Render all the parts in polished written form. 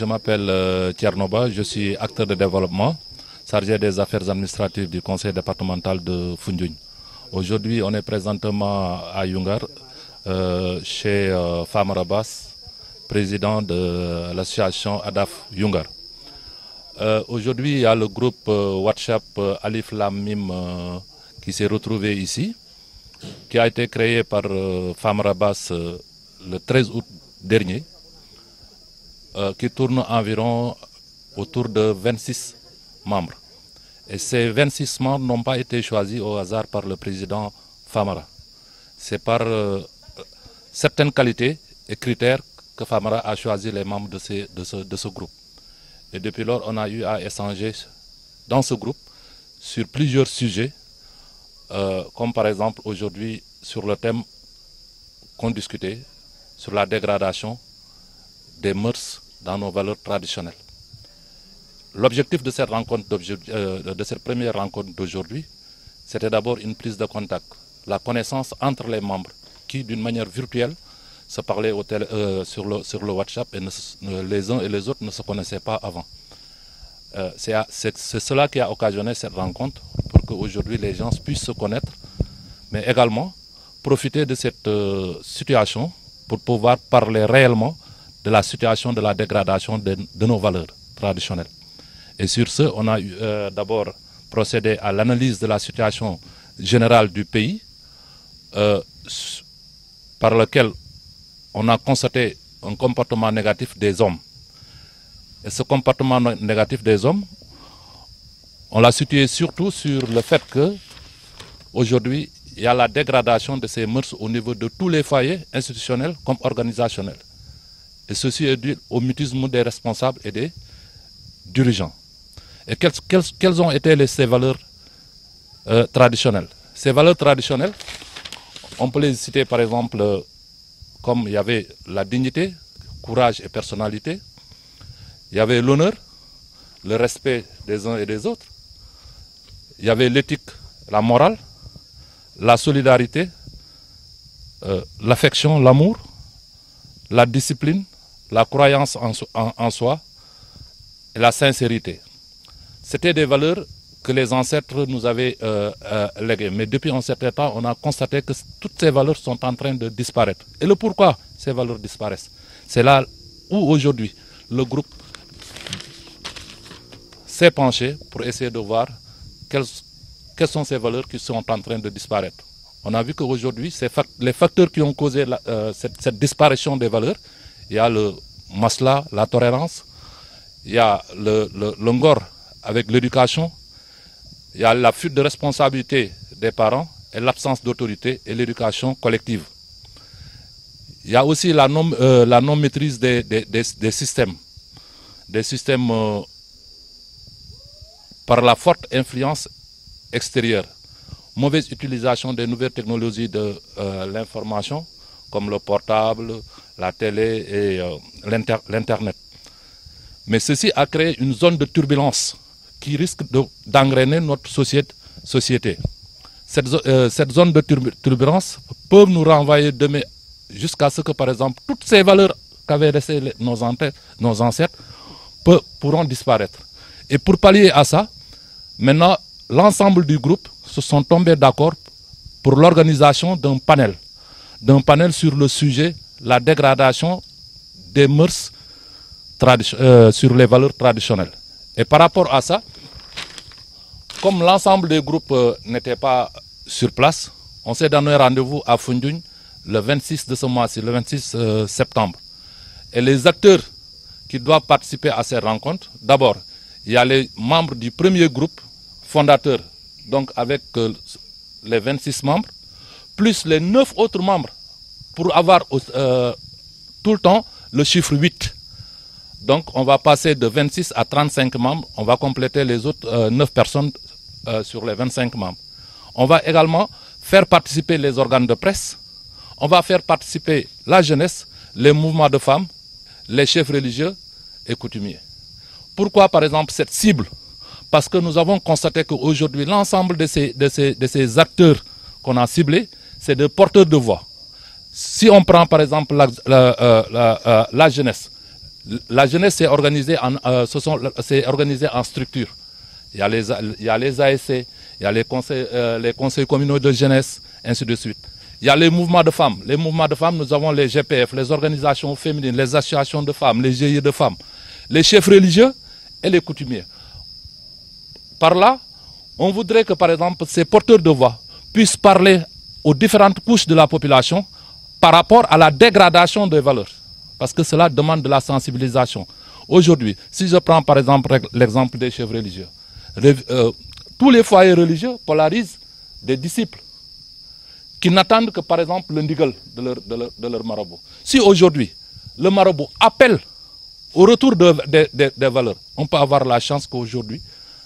je m'appelle Tchernoba, je suis acteur de développement, chargé des affaires administratives du conseil départemental de Foundiougne. Aujourd'hui, on est présentement à Yungar, chez Famara Bass, président de l'association ADAF Yungar. Aujourd'hui, il y a le groupe WhatsApp Alif Lam Mim qui s'est retrouvé ici, qui a été créé par Famara Bass le 13 août dernier, qui tourne environ autour de 26 membres. Et ces 26 membres n'ont pas été choisis au hasard par le président Famara. C'est par certaines qualités et critères que Famara a choisi les membres de ce groupe. Et depuis lors, on a eu à échanger dans ce groupe sur plusieurs sujets, comme par exemple aujourd'hui sur le thème qu'on discutait, sur la dégradation des mœurs dans nos valeurs traditionnelles. L'objectif de cette rencontre, de cette première rencontre d'aujourd'hui, c'était d'abord une prise de contact, la connaissance entre les membres qui, d'une manière virtuelle, se parlaient sur le WhatsApp et les uns et les autres ne se connaissaient pas avant. C'est cela qui a occasionné cette rencontre pour qu'aujourd'hui les gens puissent se connaître, mais également profiter de cette situation pour pouvoir parler réellement de la situation de la dégradation de nos valeurs traditionnelles. Et sur ce, on a d'abord procédé à l'analyse de la situation générale du pays, par lequel on a constaté un comportement négatif des hommes. Et ce comportement négatif des hommes, on l'a situé surtout sur le fait que aujourd'hui, il y a la dégradation de ces mœurs au niveau de tous les foyers institutionnels comme organisationnels. Et ceci est dû au mutisme des responsables et des dirigeants. Et quelles ont été ces valeurs traditionnelles? Ces valeurs traditionnelles, on peut les citer par exemple comme il y avait la dignité, courage et personnalité, il y avait l'honneur, le respect des uns et des autres, il y avait l'éthique, la morale, la solidarité, l'affection, l'amour, la discipline, la croyance en soi et la sincérité. C'était des valeurs que les ancêtres nous avaient léguées. Mais depuis un certain temps, on a constaté que toutes ces valeurs sont en train de disparaître. Et le pourquoi ces valeurs disparaissent? C'est là où aujourd'hui le groupe s'est penché pour essayer de voir quelles sont ces valeurs qui sont en train de disparaître. On a vu qu'aujourd'hui, les facteurs qui ont causé cette disparition des valeurs, il y a le masla, la tolérance, il y a le ngor avec l'éducation, il y a la fuite de responsabilité des parents et l'absence d'autorité et l'éducation collective. Il y a aussi la non-maîtrise des systèmes par la forte influence extérieure. Mauvaise utilisation des nouvelles technologies de l'information, comme le portable, la télé et l'Internet. Mais ceci a créé une zone de turbulence qui risque d'engrainer notre société. Cette zone de turbulence peut nous renvoyer demain jusqu'à ce que, par exemple, toutes ces valeurs qu'avaient laissées nos ancêtres pourront disparaître. Et pour pallier à ça, maintenant, l'ensemble du groupe se sont tombés d'accord pour l'organisation d'un panel sur le sujet la dégradation des mœurs sur les valeurs traditionnelles. Et par rapport à ça, comme l'ensemble des groupes n'était pas sur place, on s'est donné rendez-vous à Foundiougne le 26 de ce mois-ci, le 26 septembre. Et les acteurs qui doivent participer à ces rencontres, d'abord, il y a les membres du premier groupe fondateur, donc avec les 26 membres, plus les 9 autres membres, pour avoir tout le temps le chiffre 8. Donc on va passer de 26 à 35 membres, on va compléter les autres 9 personnes sur les 25 membres. On va également faire participer les organes de presse, on va faire participer la jeunesse, les mouvements de femmes, les chefs religieux et coutumiers. Pourquoi par exemple cette cible? Parce que nous avons constaté qu'aujourd'hui l'ensemble de ces acteurs qu'on a ciblés, c'est des porteurs de voix. Si on prend par exemple la jeunesse, La jeunesse s'est organisée en structure. Il y a les ASC, il y a les conseils communaux de jeunesse, ainsi de suite. Il y a les mouvements de femmes. Les mouvements de femmes, nous avons les GPF, les organisations féminines, les associations de femmes, les GIE de femmes, les chefs religieux et les coutumiers. Par là, on voudrait que, par exemple, ces porteurs de voix puissent parler aux différentes couches de la population par rapport à la dégradation des valeurs. Parce que cela demande de la sensibilisation. Aujourd'hui, si je prends par exemple l'exemple des chefs religieux, tous les foyers religieux polarisent des disciples qui n'attendent que, par exemple, le ndigal de leur marabout. Si aujourd'hui, le marabout appelle au retour des valeurs, on peut avoir la chance qu'aujourd'hui,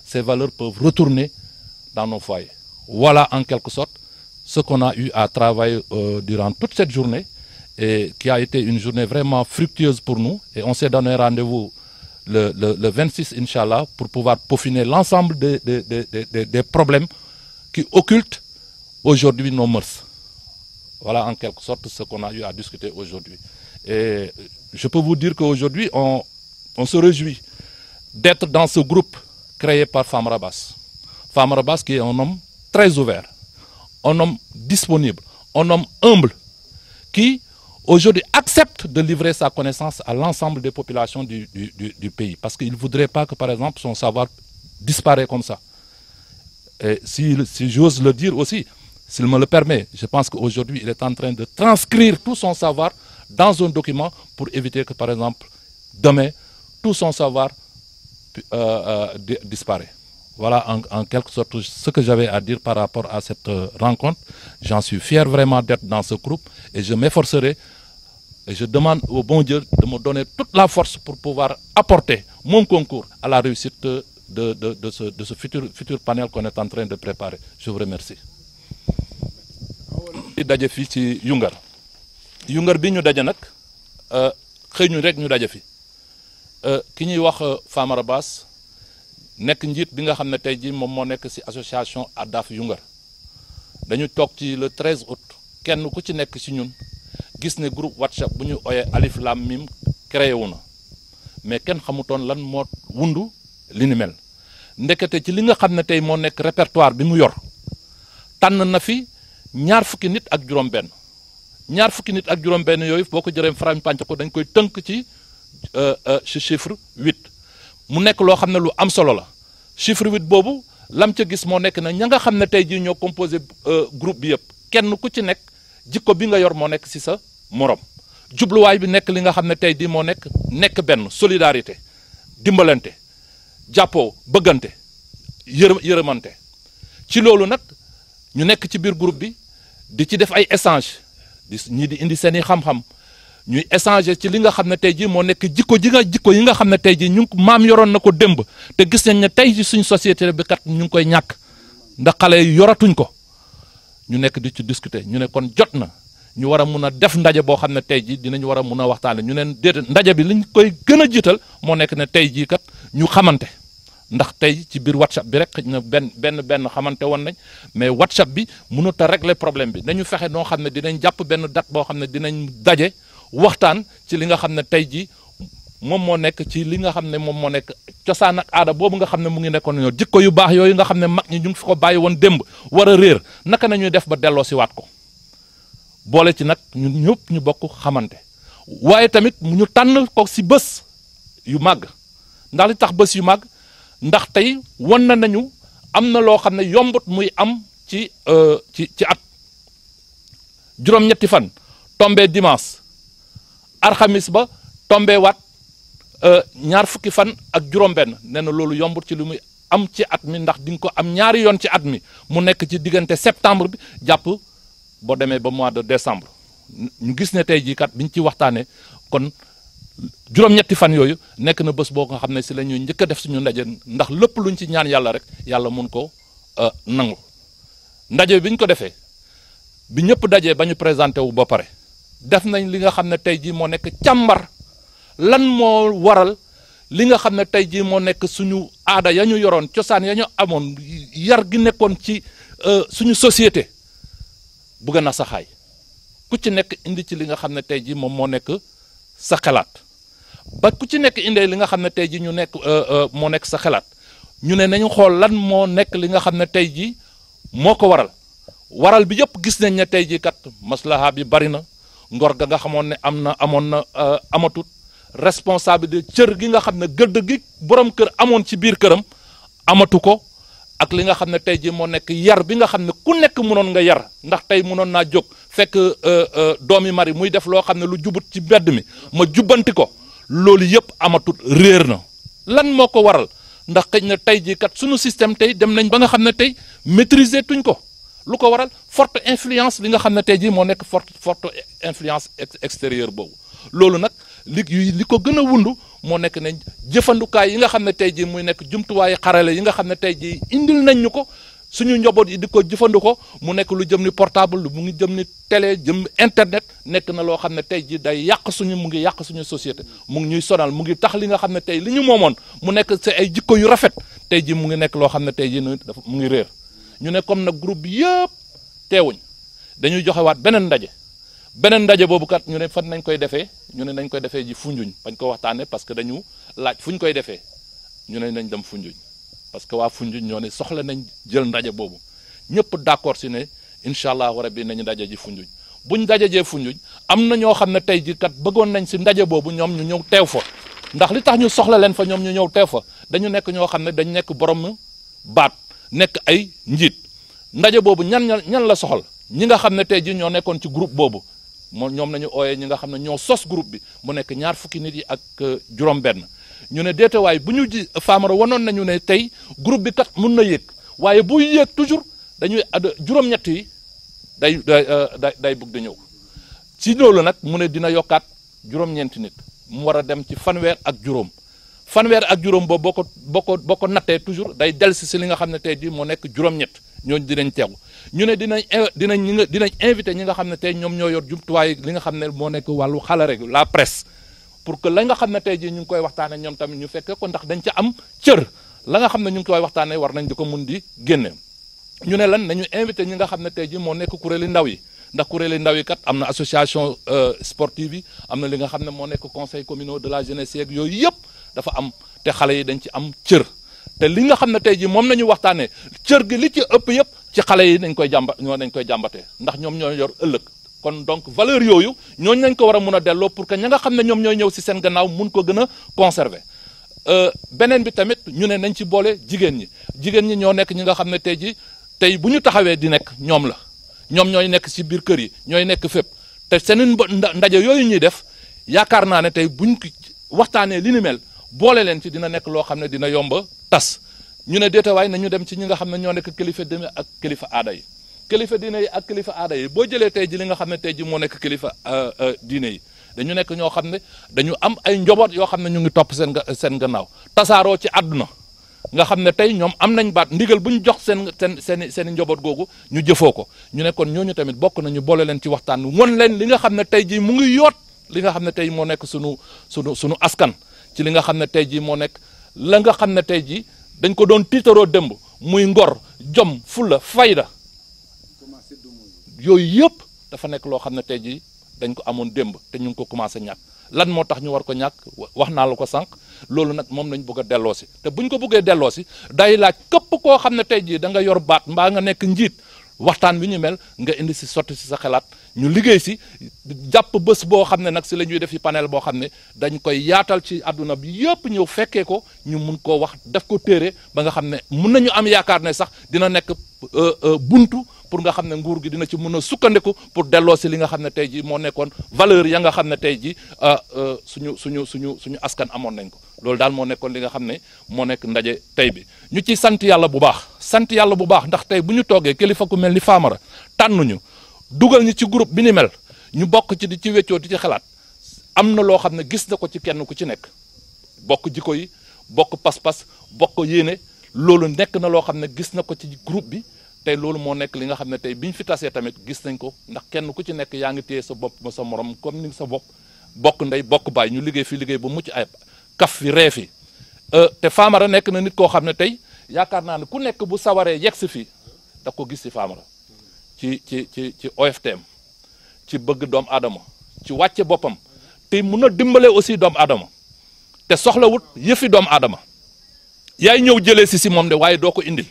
ces valeurs peuvent retourner dans nos foyers. Voilà en quelque sorte ce qu'on a eu à travailler durant toute cette journée et qui a été une journée vraiment fructueuse pour nous. Et on s'est donné rendez-vous le 26, Inch'Allah, pour pouvoir peaufiner l'ensemble des problèmes qui occultent aujourd'hui nos mœurs. Voilà en quelque sorte ce qu'on a eu à discuter aujourd'hui. Et je peux vous dire qu'aujourd'hui, on se réjouit d'être dans ce groupe créé par Famara Bass. Famara Bass qui est un homme très ouvert, un homme disponible, un homme humble, qui aujourd'hui accepte de livrer sa connaissance à l'ensemble des populations du pays. Parce qu'il ne voudrait pas que, par exemple, son savoir disparaisse comme ça. Et si j'ose le dire aussi, s'il me le permet, je pense qu'aujourd'hui, il est en train de transcrire tout son savoir dans un document pour éviter que, par exemple, demain, tout son savoir disparaisse. Voilà en quelque sorte ce que j'avais à dire par rapport à cette rencontre. J'en suis fier vraiment d'être dans ce groupe et je m'efforcerai et je demande au bon Dieu de me donner toute la force pour pouvoir apporter mon concours à la réussite de ce futur panel qu'on est en train de préparer. Je vous remercie. daje fii ci Yungar bi ñu daje nag xëy ñu rek ñu daje fi ki ñuy wax Famara Bass nekk njiit bi nga xam ne tey jii moom moo nekk ci association ADAF Yungar dañu toog ci le 13 août kenn ku ci nekk ci ñun gis ne groupe WhatsApp bu ñu oyee Alif Lam Mim créé wu na mais kenn xamutoon lan moo wundu li ni mel ndekete ci li nga xam ne tey moo nekk répertoire bi mu yor tànn na fi ñaar fukki nit ak juróom-benn yooyu boo ko jëree faram-pàcce ko dañ koy tënk ci chiffre 8 mu nekk loo xam ne lu am solo la chiffre 8 boobu lam ca gis moo nekk na ña nga xam ne tey jii ñoo composé groupe bi yëpp kenn ku ci nekk jikko bi nga yor moo nekk ci sa morom jubluwaay bi nekk li nga xam ne tey jii moo nekk benn solidarité dimbalante jàppoo bëggante yërëmante ci loolu nag ñu nekk ci biir groupe bi di ci def ay échange ñii di indi seen i xam-xam ñuy échanger ci li nga xam ne tey jii moo nekk jikko yi nga xam ne tey jii ñu maam yoroon na ko démb te gis nañ ne tey ji suñ société bi kat ñu ngi koy ñàkk ndax xale yi yoratuñ ko ñu nekk di ci discuter ñu ne kon jot na ñu war a mun a def ndaje boo xam ne tey jii dinañ war a mun a waxtaane ñu neen déedéet ndaje bi liñ koy gën a jiital moo nekk ne tey jii kat ñu xamante ndax tey ci biir WhatsApp bi rek xëy na benn xamante woon nañ mais WhatsApp bi mënut a régler problème bi nañu fexe noo xam ne dinañ jàpp benn date boo xam ne dinañ daje waxtaan ci li nga xam ne tey jii moom moo nekk ci li nga xam ne moom moo nekk cosaan ak aada boobu nga xam ne mu ngi nekkoon ñoo jikko yu baax yooyu nga xam ne mag ñi ñu ngi fi ko bàyyi woon démb war a réer naka nañuy def ba delloo si waat ko boole ci nag ñun ñëpp ñu bokk xamante waaye tamit ñu tànn ko si bés yu màgg ndax li tax bés yu màgg ndax tey wan nañu am na loo xam ne yombut muy am ci at juróom-ñetti fan tombé dimanche alxamis ba tombé waat ñaar fukki fan ak juróom-benn nee na loolu yombut ci li muy am ci at mi ndax di nga ko am ñaari yoon ci at mi mu nekk ci diggante septembre bi jàpp boo demee ba mois de décembre ñu gis ne tey jii kat biñ ci waxtaanee kon juróom-ñetti fan yooyu nekk na bés boo nga xam ne si la ñuy njëkk a def suñu ndaje ndax lépp luñ ci ñaan yàlla rek yàlla mun ko nangu ndaje bi ñu ko defee bi ñëpp dajee ba ñu présenté wu ba pare def nañ li nga xam ne tey jii moo nekk càmbar lan moo waral li nga xam ne tey jii moo nekk suñu aada ya ñu yoroon cosaan ya ñu amoon yar gi nekkoon ci suñu société bugg na saxaay ku ci nekk indi ci li nga xam ne tey jii moom moo nekk sa xalaat ba ku ci nekk indee li nga xam ne tey ji ñu nekk moo nekk sa xalaat ñu ne nañu xool lan moo nekk li nga xam ne tey ji moo ko waral bi yëpp gis nañ ne tey ji kat maslaha bi bari na ngor ga nga xamoon ne amoon na amatut responsabilité cër gi nga xam ne gëdd gi borom kër amoon ci biir këram amatu ko ak li nga xam ne tey ji moo nekk yar bi nga xam ne ku nekk mënoon nga yar ndax tey mënoon naa jóg fekk doomi mari muy def loo xam ne lu jubut ci mbedd mi ma jubbanti ko loolu yëpp amatut réer na lan moo ko waral ndax xëy na tey ji kat suñu système tey dem nañ ba nga xam ne tey maîtriser tuñ ko lu ko waral forte influence li nga xam ne tey ji moo nekk forte influence extérieure boobu loolu nag li ko gën a wundu moo nekk ne jëfandukaay yi nga xam ne tey jii muy nekk jumtuwaayu xarale yi nga xam ne tey jii indil nañ ñu ko suñu njaboot yi di ko jëfandikoo mu nekk lu jëm ni portable mu ngi jëm ni télé jëm internet nekk na loo xam ne tey jii day yàq mu ngi yàq suñu société mu ngi ñuy sonal mu ngi tax li nga xam ne tey li ñu moomoon mu nekk ci ay jikko yu rafet tey jii mu ngi nekk loo xam ne tey jii mu ngi réer ñu ne comme nag groupe bi yëpp teewuñ dañuy joxewaat beneen ndaje boobu kat ñu ne fan nañ koy defee ñu ne nañ koy defee ji Foundiougne bañ ko waxtaanee parce que dañu laaj fu ñu koy defee ñu ne nañ dem Foundiougne parce que waa Foundiougne ñoo ne soxla nañ jël ndaje boobu ñëpp d'accord si ne incha allahu rabbi nañu ndaje ji Foundiougne buñ ndaje jee Foundiougne am na ñoo xam ne tey ji kat bëggoon nañ si ndaje boobu ñoom ñu ñëw teew fa ndax li tax ñu soxla leen fa ñoom ñu ñëw teew fa dañu nekk ñoo xam ne dañ nekk borom baat nekk ay njiit ndaje boobu ñan la soxal ñi nga xam ne tey ji ñoo nekkoon ci groupe boobu ñoom nañu ooyee ñi nga xam ne ñoo sos groupe bi mu nekk 20 nit yi ak juróom-benn ñu ne déetewaay bu ñu ji Famara wanoon nañu ne tey groupe bi kat mun na yéeg waaye buy yéeg toujours dañuy juróom-ñett yi day bëgg di ñëw ci loolu nag mu ne dina yokkaat juróom-ñeenti nit mu war a dem ci fanweer ak juróom boobu boo ko nattee toujours day dellusi si li nga xam ne tey jii moo nekk juróom-ñett ñooñu dinañ teegu ñu ne dinañ invité ñi nga xam ne tey ñoom ñoo yor jumtuwaay li nga xam ne moo nekk wàllu xalare la presse pour que la nga xam ne tey jii ñu ngi koy waxtaanee ñoom tamit ñu fekkee ko ndax dañ ca am cër la nga xam ne ñu ngi koy waxtaanee war nañ di ko mun di génne ñu ne lan nañu invité ñi nga xam ne tey jii moo nekk kuréeli ndaw yi ndax kuréeli ndaw yi kat am na association sportive yi am na li nga xam ne moo nekk conseil communal de la jeunesse yeeg yooyu yëpp dafa am te xale yi dañ ci am cër te li nga xam ne tey jii moom nañu waxtaanee cër gi li ci ëpp yëpp ci xale yi dañ koy jàmbatee ndax ñoom ñoo yor ëllëg kon donc valeur yooyu ñooñu nañ ko war a mun a delloo pour que ña nga xam ne ñoom ñooy ñëw si seen gannaaw mun ko gën a conserver beneen bi tamit ñu ne nañ ci boole jigéen ñi ñoo nekk ñi nga xam ne tey jii tey bu ñu taxawee di nekk ñoom ñooy nekk si biir kër yi ñooy nekk fépp te seen ndaje yooyu ñuy def yaakaar naa ne tey buñ waxtaanee li ni mel boole leen ci dina nekk loo xam ne dina yomba tas ñu ne déetawaay nañu dem ci ñi nga xam ne ñoo nekk kilifa diine ak kilifa aada yi kilifa diine yi ak kilifa aada yi boo jëlee tey ji li nga xam ne tey ji moo nekk kilifa diine yi dañu nekk ñoo xam ne dañu am ay njaboot yoo xam ne ñu ngi topp seen gannaaw tasaaroo ci àdduna nga xam ne tey ñoom am nañ baat ndigal bu ñu jox seen njaboot googu ñu jëfoo ko ñu ne kon ñooñu tamit bokk nañu boole leen ci waxtaan won leen li nga xam ne tey ji mu ngi yoot li nga xam ne tey moo nekk sunu askan ci li nga xam ne tey ji moo nekk la nga xam ne tey ji dañ ko doon tiitaroo démb muy ngor jom fulla fayda yooyu yëpp dafa nekk loo xam ne tey jii dañ ko amoon démb te ñu ngi ko commencé ñàkk lan moo tax ñu war ko ñàkk wax naa la ko sànq loolu nag moom lañ bëgg a delloo si te buñ ko bëggee delloo si day laaj képp koo xam ne tey jii da nga yor baat mbaa nga nekk njiit waxtaan bi ñu mel nga indi si sotti si sa xalaat ñu liggéey si jàpp bés boo xam ne nag si la ñuy def ci panel boo xam ne dañ koy yaatal ci àdduna bi yëpp ñëw fekkee ko ñu mun koo wax def ko téere ba nga xam ne mun nañu am yaakaar ne sax dina nekk buntu pour nga xam ne nguur gi dina ci mën a sukkandiku pour delloo si li nga xam ne tey jii moo nekkoon valeur ya nga xam ne tey jii suñu askan amoon nañ ko loolu daal moo nekkoon li nga xam ne moo nekk ndaje tey bi ñu ci sant yàlla bu baax ndax tey bu ñu toogee kilifa ku mel ni Famara tànnuñu dugal ñu ci groupe bi ni mel ñu bokk ci di ci weccoo di ci xalaat am na loo xam ne gis na ko ci kenn ku ci nekk bokk jikko yi bokk pas-pas bokk yéene loolu nekk na loo xam ne gis na ko ci groupe bi tey loolu moo nekk li nga xam ne tey bi ñu fi tasee tamit gis nañ ko ndax kenn ku ci nekk yaa ngi téye sa bopp ma sa morom comme ni sa bopp bokk ndey bokk baay ñu liggéey fi liggéey ba mucc ayib kaf fi ree fi te Famara nekk na nit koo xam ne tey yaakaar naa ne ku nekk bu sawaree yegg si fii da ko gis si Famara ci OFTM ci bëgg doomu aadama ci wàcce boppam te mun a dimbale aussi doomu aadama te soxlawut yëfi doomu aadama yaay ñëw jëlee si moom de waaye doo ko indil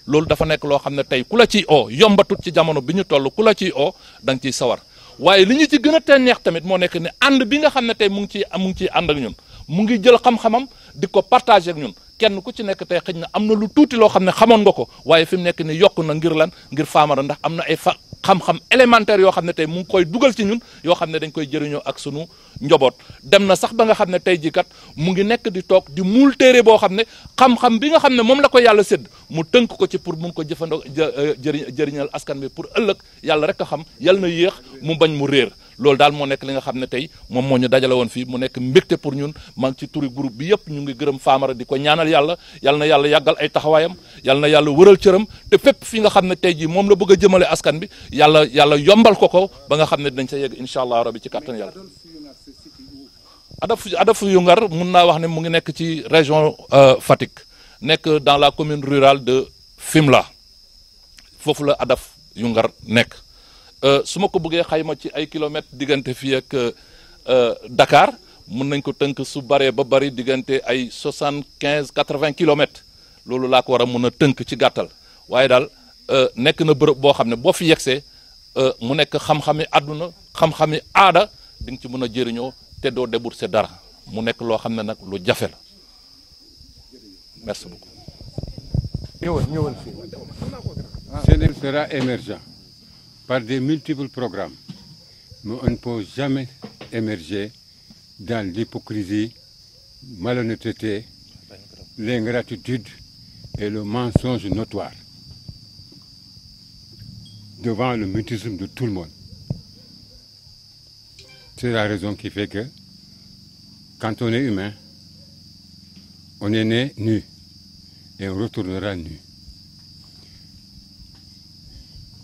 loolu dafa nekk loo xam ne tey ku la ciy oo yombatut ci jamono bi ñu toll ku la ciy oo da nga ciy sawar waaye li ñu ci gën a te neex tamit moo nekk ne ànd bi nga xam ne tey mu ngi ciy ànd ak ñun mu ngi jël xam-xamam di ko partager ak ñun kenn ku ci nekk tey xëj na am na lu tuuti loo xam ne xamoon nga ko waaye fi mu nekk ni yokk na ngir lan ngir Famara ndax am na ay xam-xam élémentaire yoo xam ne tey mu ngi koy dugal ci ñun yoo xam ne dañ koy jëriñoo ak sunu njaboot dem na sax ba nga xam ne tey jii kat mu ngi nekk di toog di muul téere boo xam ne xam-xam bi nga xam ne moom la ko yàlla sédd mu tënk ko ci pour mun ko jëfandoo jëriñal askan bi pour ëllëg yàlla rek a xam yàlla na yéex mu bañ mu réer loolu daal moo nekk li nga xam ne tey moom moo ñu dajale woon fii mu nekk mbégte pour ñun maa ngi ci turi groupe bi yëpp ñu ngi gërëm Famara di ko ñaanal yàlla yal na yàlla yàggal ay taxawaayam yal na yàlla wëral cëram te fépp fi nga xam ne tey jii moom la bëgg a jëmale askan bi yàlla yombal ko ba nga xam ne dinañ sa yegg incha allah rabbi ci kattan yàlla. Adaf Youngar mun naa wax ne mu ngi nekk ci région Fatick nekk dans la commune rurale de Fimela foofu la Adaf Youngar nekk. su ma ko bëggee xayma ci ay kilomètres diggante fii ak Dakar mun nañ ko tënk su baree ba bari diggante ay 75-80 kilomètres loolu laa ko war a mun a tënk ci gàttal waaye daal nekk na bërëb boo xam ne boo fi yegsee mu nekk xam-xami àdduna xam-xami aada di nga ci mën a jëriñoo te doo débourser dara mu nekk loo xam ne nag lu jafe la merci beaucoup. CNEL sera émergent par des multiples programmes, mais on ne peut jamais émerger dans l'hypocrisie, malhonnêteté, l'ingratitude et le mensonge notoire devant le mutisme de tout le monde. C'est la raison qui fait que quand on est humain, on est né nu et on retournera nu.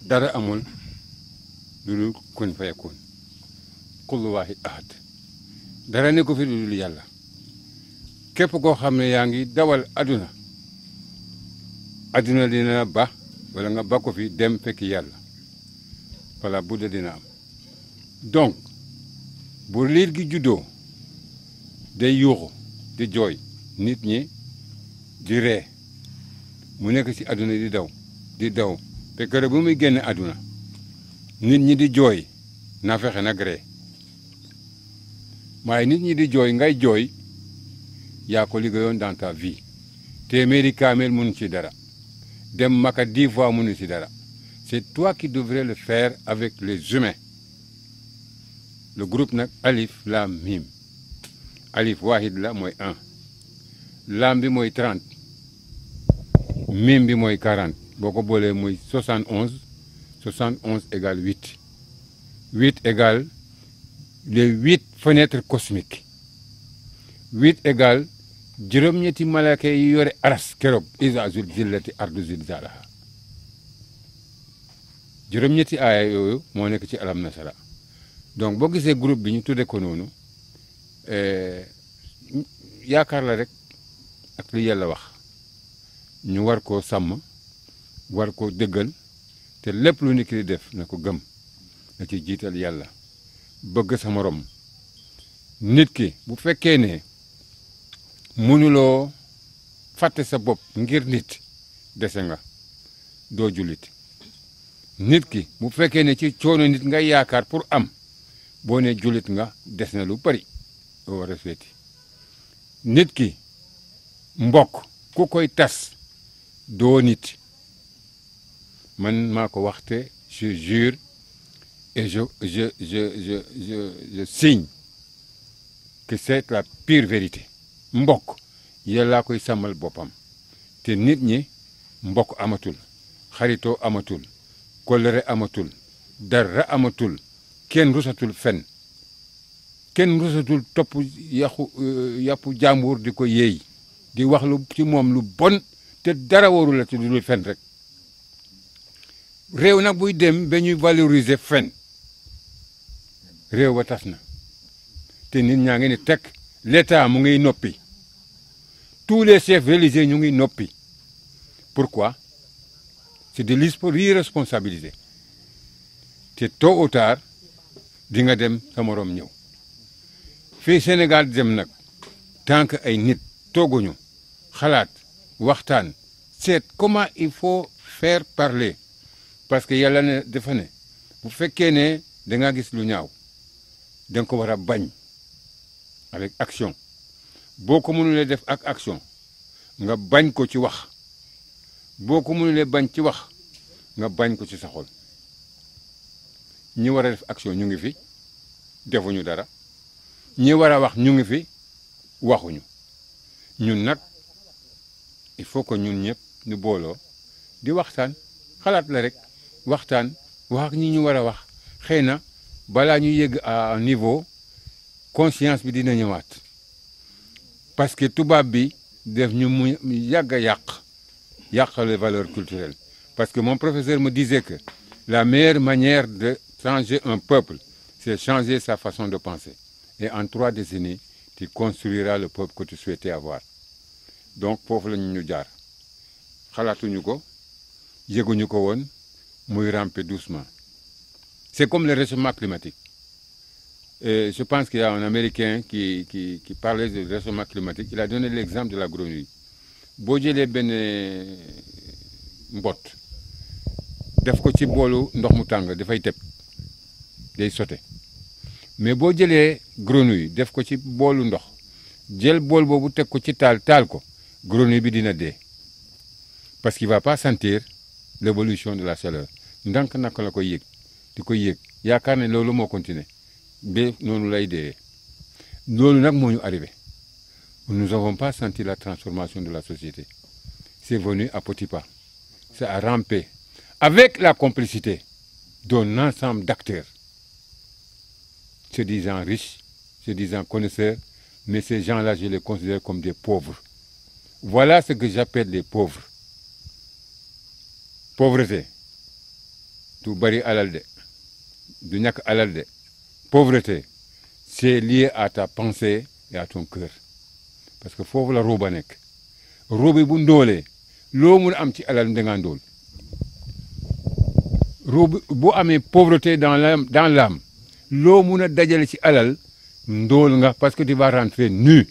Dara amul lu kun fayakun kullu waahid ahad dara ne ko fi lu dul yàlla képp koo xam ne yaa ngi dawal aduna dina la ba wala nga ba ko fi dem fekk yàlla wala budda dina am donc bu liir gi juddoo day yuuxu di jooy nit ñi di ree mu nekk ci aduna di daw fekk bu muy génn aduna nit ñi di jooy na fexe nag ree waaye nit ñi di jooy ngay jooy yaa ko liggéeyoon dans ta vie téeméeri kaamel mënu ci dara dem Makka 10 fois mënu ci dara c'est toi qui devrais le faire avec les humains le groupe nag alif lam mim alif wahid la mooy 1 lam bi mooy 30 mim bi mooy 40 boo ko boolee mooy 71 égale 8. 8 égale les 8 fenêtres cosmiques. 8 égale juróom-ñetti malaaka yi yore aras keroog iza zulzilati ardu zilzalaha juróom-ñetti aaya yooyu moo nekk ci alam nasara donc boo gisee groupe bi ñu tuddee ko noonu yaakaar la rek ak li yàlla wax ñu war koo sàmm war koo dëggal te lépp lu nit ki di def na ko gëm na ci jiital yàlla bëgg sa morom nit ki bu fekkee ne mënuloo fàtte sa bopp ngir nit dese nga doo jullit nit ki bu fekkee ne ci coono nit nga yaakaar pour am boo ne jullit nga des na lu bari doo war a seeti nit ki mbokk ku koy tas doo nit man maa ko waxte je jure et je signe que c'est la pure vérité mbokk yàlla koy sàmmal boppam te nit ñi mbokk amatul xaritoo amatul kóllëre amatul dara amatul kenn rusatul fen kenn rusatul topp yàppu jàmbur di ko yeey di wax lu ci moom lu bon te dara warul la ci dul fen rek réew nag buy dem ba ñuy valoriser fen réew ba tas na te nit ñaa ngi ni teg l'état mu ngi noppi tous les chefs religieux ñu ngi noppi pourquoi c'est de l'irresponsabilité te tôt ou tard di nga dem sa morom ñëw fii Sénégal dem nag tant que ay nit tooguñu xalaat waxtaan seet comment il faut faire parler parce que yàlla ne dafa ne bu fekkee ne da ngaa gis lu ñaaw da nga ko war a bañ avec action boo ko mënulee def ak action nga bañ ko ci wax boo ko mënulee bañ ci wax nga bañ ko ci sa xol ñi war a def action ñu ngi fi defuñu dara ñi war a wax ñu ngi fi waxuñu ñun nag il faut que ñun ñëpp ñu booloo di waxtaan xalaat la rek waxtaan wax ak ñi ñu war a wax xëy na balaa ñu yegg à un niveau conscience bi dina ñëwaat parce que tubaab bi def ñu mu yàgg a yàq les valeurs culturelles parce que mon professeur me disait que la meilleure manière de changer un peuple c'est changer sa façon de penser et en 3 décennies tu construiras le peuple que tu souhaitais avoir donc foofu la ñu jaar xalaatuñu ko yëguñu ko woon muy ramper doucement c'est comme le réchauffement climatique et je pense qu'il y a un Américain qui parlait du réchauffement climatique il a donné l'exemple de la grenouille boo jëlee benn mbott def ko ci boolu ndox mu tàng dafay tëb day sauter mais boo jëlee grenouille def ko ci boolu ndox jël bool boobu teg ko ci taal ko grenouille bi dina dee parce qu'il va pas sentir l'évolution de la chaleur ndànk naka la koy yëg di koy yëg yaakaar ne loolu moo continuer ba noonu lay dee loolu nag moo ñu arrivé nous n'avons pas senti la transformation de la société c'est venu à petits pas ça a rampé avec la complicité d'un ensemble d'acteurs se disant riches se disant connaisseurs mais ces gens-là je les considère comme des pauvres voilà ce que j'appelle les pauvres pauvreté du bari alal de du ñàkk alal de pauvreté c'est lié à ta pensée et à ton cœur parce que foofu la ruuba nekk ruubi bu ndoolee loo mun a am ci alal dangaa ndool ruubi bu amee pauvreté dans l'âme loo mun a dajale ci alal ndool nga parce que tu vas rentrer nu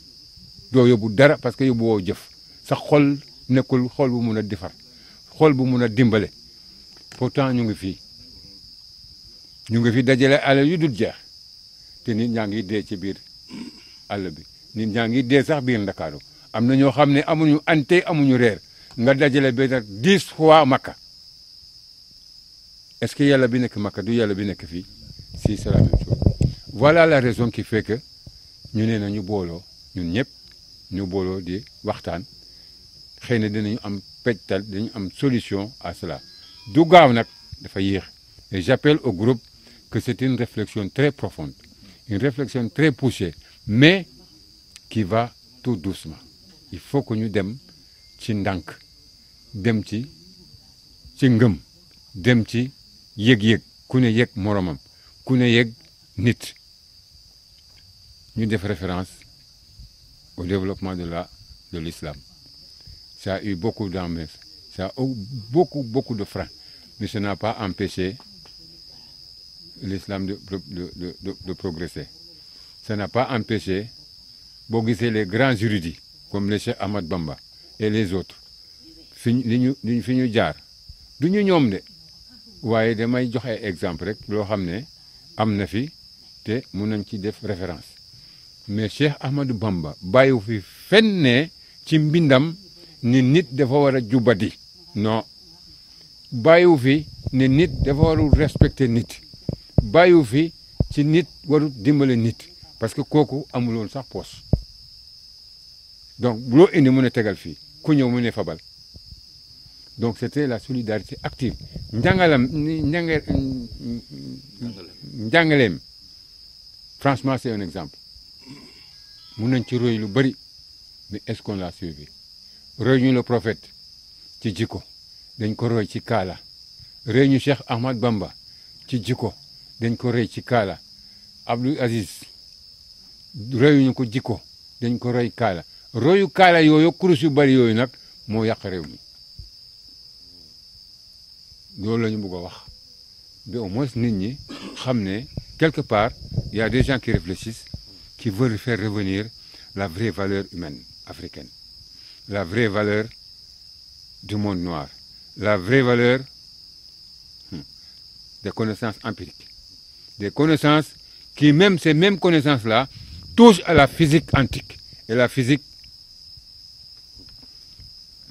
doo yóbbu dara parce que yóbbu woo jëf sa xol nekkul xol bu mun a defar xol bu mun a dimbale pourtant ñu ngi fi dajale alal yu dul jeex te nit ñaa ngi dee ci biir àll bi nit ñaa ngi dee sax biir Ndakaaru am na ñoo xam ne amuñu ante amuñu reer nga dajale benn 10 fois Makka est-ce que yàlla bi nekk Makka du yàlla bi nekk fii si c'est la même chose voilà la raison qui fait que ñu ne nañu booloo ñun ñëpp ñu booloo di waxtaan xëy na dinañu am pejtal dinañu am solution à cela du gaaw nag dafa yéex et j'appelle au groupe que c'est une réflexion très profonde une réflexion très poussée mais qui va tout doucement il faut que ñu dem ci ndànk dem ci ngëm dem ci yëg-yëg ku ne yëg moromam ku ne yëg nit ñu def référence au développement de l'islam ça a eu beaucoup d'embûches ça a eu beaucoup de freins mais ça n'a pas empêché l'islam de progresser ça n'a pas empêché boo gisee les grands érudits comme le Cheikh Ahmad Bamba et les autres fi ñu jaar du ñu ñoom de waaye damay joxe exemple rek loo xam ne am na fi te mun nañ ci def référence mais Cheikh Ahmadou Bamba bàyyiwu fi fenn ci mbindam ni nit dafa war a jubadi non bàyyiwu fi ne nit dafa warul respecter nit bàyyiwu fi ci nit warul dimbale nit parce que kooku amuloon sax poche donc loo indi mun a tegal fii ku ñëw mu ne fabal donc c'était la solidarité active njàngaleem franchement c'est un exemple mun nañ ci roy lu bëri mais est-ce qu'on l'a suivi roy ñu le prophète ci jikko dañ ko roy ci kaala roy ñu Cheikh Ahmad Bamba ci jikko dañ ko roy ci kaala Abdou Aziz royuñu ko jikko dañ ko roy kaala royu kaala yooyu kurus yu bëri yooyu nag moo yàq réew mi loolu la ñu bëgg a wax mais au moins nit ñi xam ne quelque part il y a des gens qui réfléchissent qui veulent faire revenir la vraie valeur humaine africaine, la vraie valeur du monde noir, la vraie valeur des connaissances empiriques, des connaissances qui, même ces mêmes connaissances-là, touchent à la physique antique. Et la physique,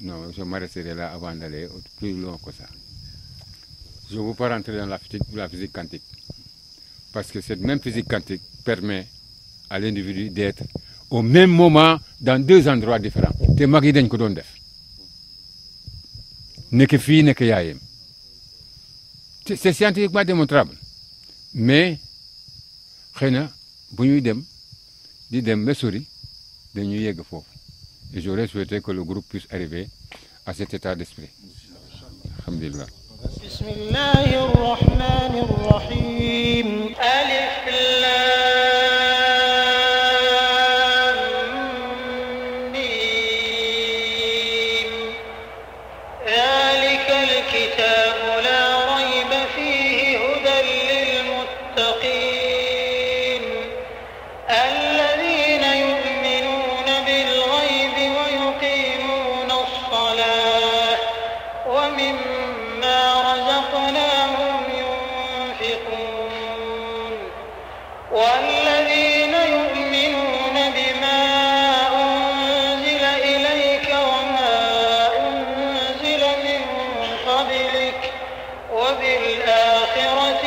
non, je m'arrêterai là avant d'aller plus loin que ça. Je ne veux pas rentrer dans la physique quantique, parce que cette même physique quantique permet à l'individu d'être au même moment dans deux endroits différents. te mag yi dañ ko doon def nekk fii nekk yaayam c'est scientifiquement démontrable mais xëy na bu ñuy dem di dem ba sori dañuy yegg foofu et j'aurais souhaité que le groupe puisse arriver à cet état d'esprit. Alhamdulillah. Bismillahir Rahmanir Rahim. Alif Lam Mim. Zalikal kitabu la rayba fihi hudan lil muttaqin. الذين يؤمنون بالغيب ويقيمون الصلاة ومما رزقناهم ينفقون والذين يؤمنون بما أنزل إليك وما أنزل من قبلك وبالآخرة